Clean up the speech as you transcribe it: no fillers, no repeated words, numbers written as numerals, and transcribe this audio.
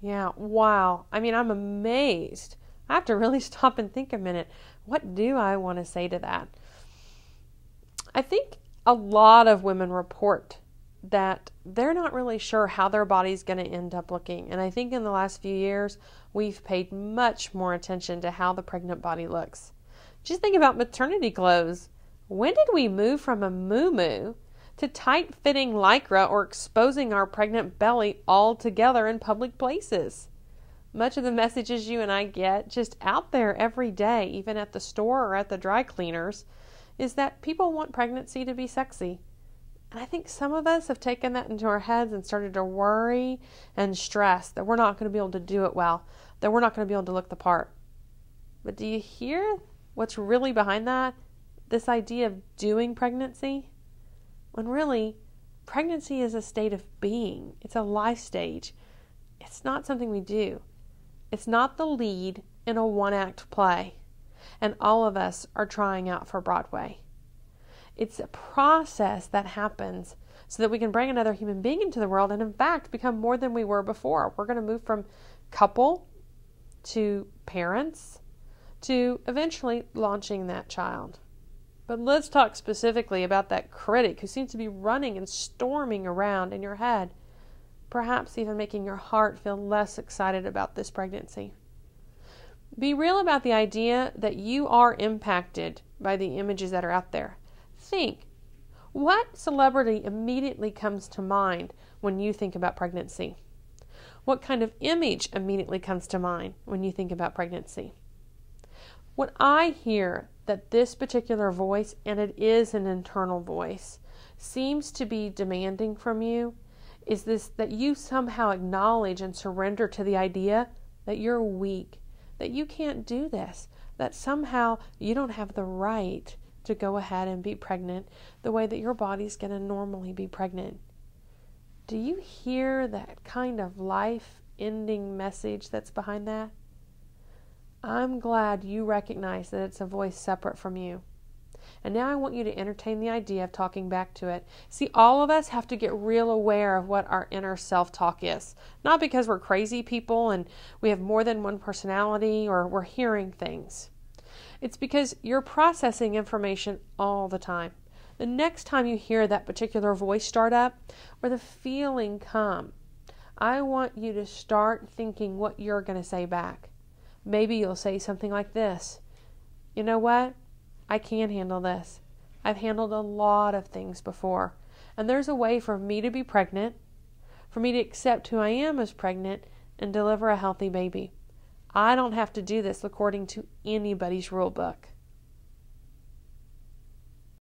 Yeah, wow. I mean, I'm amazed. I have to really stop and think a minute. What do I want to say to that? I think a lot of women report that they're not really sure how their body's going to end up looking. And I think in the last few years, we've paid much more attention to how the pregnant body looks. Just think about maternity clothes. When did we move from a muumuu to tight-fitting lycra or exposing our pregnant belly all together in public places? Much of the messages you and I get just out there every day, even at the store or at the dry cleaners, is that people want pregnancy to be sexy. And I think some of us have taken that into our heads and started to worry and stress that we're not going to be able to do it well, that we're not going to be able to look the part. But do you hear what's really behind that? This idea of doing pregnancy? When really, pregnancy is a state of being. It's a life stage. It's not something we do. It's not the lead in a one-act play. And all of us are trying out for Broadway. It's a process that happens so that we can bring another human being into the world and, in fact, become more than we were before. We're going to move from couple to parents to eventually launching that child. But let's talk specifically about that critic who seems to be running and storming around in your head, perhaps even making your heart feel less excited about this pregnancy. Be real about the idea that you are impacted by the images that are out there. Think, what celebrity immediately comes to mind when you think about pregnancy? What kind of image immediately comes to mind when you think about pregnancy? When I hear that this particular voice, and it is an internal voice, seems to be demanding from you, is this that you somehow acknowledge and surrender to the idea that you're weak, that you can't do this, that somehow you don't have the right to go ahead and be pregnant the way that your body's going to normally be pregnant. Do you hear that kind of life-ending message that's behind that? I'm glad you recognize that it's a voice separate from you. And now I want you to entertain the idea of talking back to it. See, all of us have to get real aware of what our inner self-talk is. Not because we're crazy people and we have more than one personality or we're hearing things. It's because you're processing information all the time. The next time you hear that particular voice start up or the feeling come, I want you to start thinking what you're going to say back. Maybe you'll say something like this. You know what? I can handle this. I've handled a lot of things before. And there's a way for me to be pregnant, for me to accept who I am as pregnant, and deliver a healthy baby. I don't have to do this according to anybody's rule book.